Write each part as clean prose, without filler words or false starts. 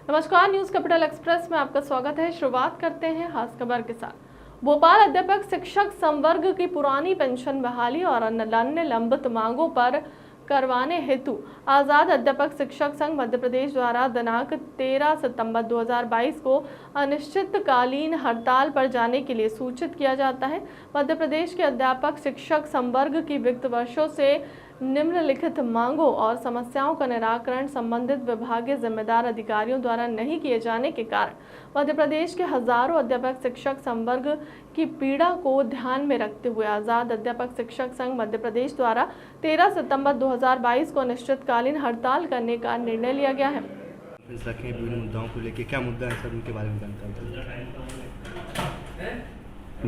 नमस्कार, news capital express में आपका स्वागत है। शुरुआत करते हैं खास खबर के साथ। भोपाल अध्यापक शिक्षक संवर्ग की पुरानी पेंशन बहाली और अन्य लंबित मांगों पर करवाने हेतु आजाद अध्यापक शिक्षक संघ मध्य प्रदेश द्वारा दिनांक 13 सितंबर 2022 को अनिश्चितकालीन हड़ताल पर जाने के लिए सूचित किया जाता है। मध्य प्रदेश के अध्यापक शिक्षक संवर्ग की विगत वर्षों से निम्नलिखित मांगों और समस्याओं का निराकरण संबंधित विभागीय जिम्मेदार अधिकारियों द्वारा नहीं किए जाने के कारण मध्य प्रदेश के हजारों अध्यापक शिक्षक संवर्ग की पीड़ा को ध्यान में रखते हुए आजाद अध्यापक शिक्षक संघ मध्य प्रदेश द्वारा 13 सितंबर 2022 को अनिश्चितकालीन हड़ताल करने का निर्णय लिया गया है। विभिन्न मुद्दाओं को लेकर क्या मुद्दा है सर, उनके बारे में जानकारी।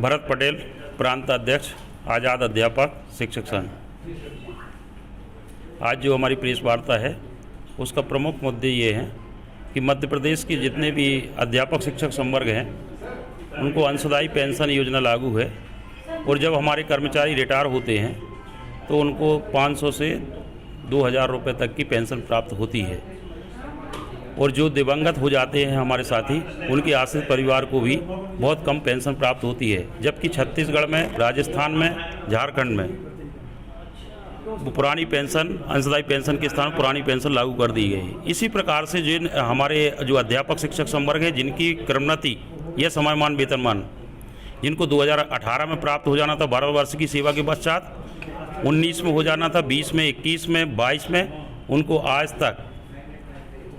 भरत पटेल, प्रांत अध्यक्ष, आजाद अध्यापक शिक्षक संघ। आज जो हमारी प्रेस वार्ता है उसका प्रमुख मुद्दे ये हैं कि मध्य प्रदेश के जितने भी अध्यापक शिक्षक संवर्ग हैं उनको अंशदायी पेंशन योजना लागू है और जब हमारे कर्मचारी रिटायर होते हैं तो उनको 500 से 2000 रुपये तक की पेंशन प्राप्त होती है और जो दिवंगत हो जाते हैं हमारे साथी उनके आश्रित परिवार को भी बहुत कम पेंशन प्राप्त होती है, जबकि छत्तीसगढ़ में, राजस्थान में, झारखंड में पुरानी पेंशन, अंशदायी पेंशन के स्थान पुरानी पेंशन लागू कर दी गई। इसी प्रकार से जिन हमारे जो अध्यापक शिक्षक संवर्ग है जिनकी क्रमोन्नति या समयमान वेतनमान जिनको 2018 में प्राप्त हो जाना था 12 वर्ष की सेवा के पश्चात, 19 में हो जाना था, 20 में, 21 में, 22 में, उनको आज तक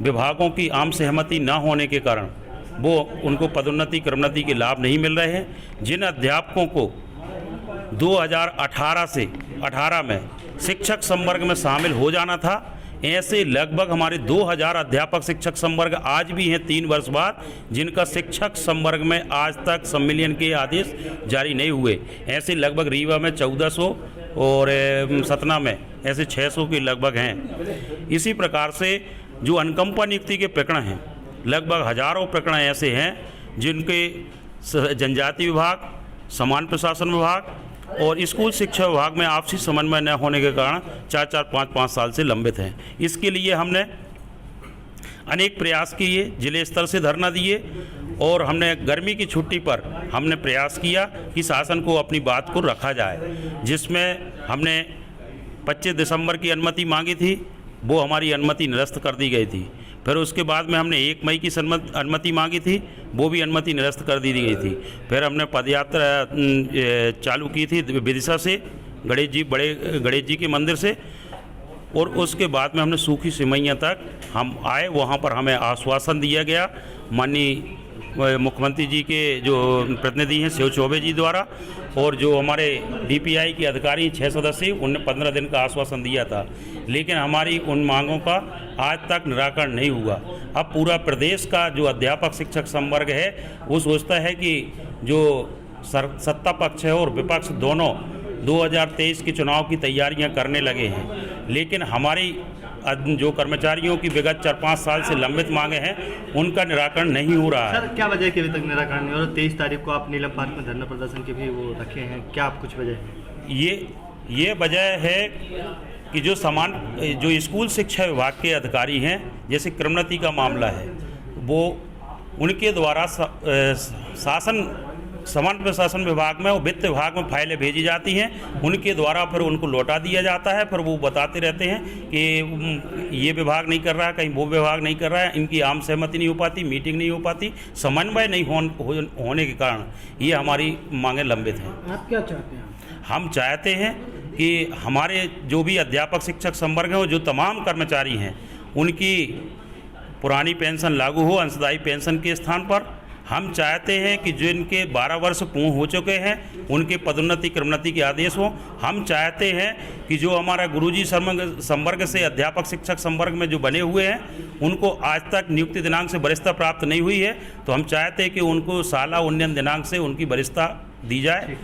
विभागों की आम सहमति न होने के कारण वो उनको पदोन्नति क्रमोन्नति के लाभ नहीं मिल रहे हैं। जिन अध्यापकों को 2018 से 18 में शिक्षक संवर्ग में शामिल हो जाना था, ऐसे लगभग हमारे 2000 अध्यापक शिक्षक संवर्ग आज भी हैं 3 वर्ष बाद, जिनका शिक्षक संवर्ग में आज तक सम्मेलन के आदेश जारी नहीं हुए। ऐसे लगभग रीवा में 1400 और सतना में ऐसे 600 के लगभग हैं। इसी प्रकार से जो अनुकंपा नियुक्ति के प्रकरण हैं, लगभग हजारों प्रकरण ऐसे हैं जिनके जनजाति विभाग, समान प्रशासन विभाग और स्कूल शिक्षा विभाग में आपसी समन्वय न होने के कारण 4-4, 5-5 साल से लंबित हैं। इसके लिए हमने अनेक प्रयास किए, जिले स्तर से धरना दिए और हमने गर्मी की छुट्टी पर हमने प्रयास किया कि शासन को अपनी बात को रखा जाए, जिसमें हमने 25 दिसंबर की अनुमति मांगी थी, वो हमारी अनुमति निरस्त कर दी गई थी। फिर उसके बाद में हमने 1 मई की अनुमति मांगी थी, वो भी अनुमति निरस्त कर दी गई थी। फिर हमने पदयात्रा चालू की थी विदिशा से बड़े गणेश जी के मंदिर से, और उसके बाद में हमने सूखी सिमैया तक हम आए। वहाँ पर हमें आश्वासन दिया गया माननीय मुख्यमंत्री जी के जो प्रतिनिधि हैं शिव चौबे जी द्वारा, और जो हमारे DPI के अधिकारी 6 सदस्य, उन्होंने 15 दिन का आश्वासन दिया था, लेकिन हमारी उन मांगों का आज तक निराकरण नहीं हुआ। अब पूरा प्रदेश का जो अध्यापक शिक्षक संवर्ग है वो सोचता है कि जो सत्ता पक्ष है और विपक्ष दोनों 2023 के चुनाव की तैयारियां करने लगे हैं, लेकिन हमारी जो कर्मचारियों की विगत 4-5 साल से लंबित मांगे हैं उनका निराकरण नहीं हो रहा है। सर, क्या वजह कि अभी तक निराकरण नहीं हो रहा? 23 तारीख को आप नीलम पार्क में धरना प्रदर्शन के भी वो रखे हैं, क्या आप कुछ वजह? ये वजह है कि जो स्कूल शिक्षा विभाग के अधिकारी हैं, जैसे क्रमोन्नति का मामला है, वो उनके द्वारा समान प्रशासन विभाग में और वित्त विभाग में फाइलें भेजी जाती हैं, उनके द्वारा फिर उनको लौटा दिया जाता है। फिर वो बताते रहते हैं कि ये विभाग नहीं कर रहा है, कहीं वो विभाग नहीं कर रहा है, इनकी आम सहमति नहीं हो पाती, मीटिंग नहीं हो पाती, समन्वय नहीं होने के कारण ये हमारी मांगें लंबित हैं। आप क्या चाहते हैं? हम चाहते हैं कि हमारे जो भी अध्यापक शिक्षक संवर्ग हैं, जो तमाम कर्मचारी हैं, उनकी पुरानी पेंशन लागू हो अंशदायी पेंशन के स्थान पर। हम चाहते हैं कि जिनके 12 वर्ष पूर्ण हो चुके हैं उनके पदोन्नति क्रमोन्नति के आदेश हो। हम चाहते हैं कि जो हमारा गुरुजी संवर्ग से अध्यापक शिक्षक संवर्ग में जो बने हुए हैं उनको आज तक नियुक्ति दिनांक से वरिष्ठता प्राप्त नहीं हुई है, तो हम चाहते हैं कि उनको साला उन्नयन दिनांक से उनकी वरिष्ठता दी जाए।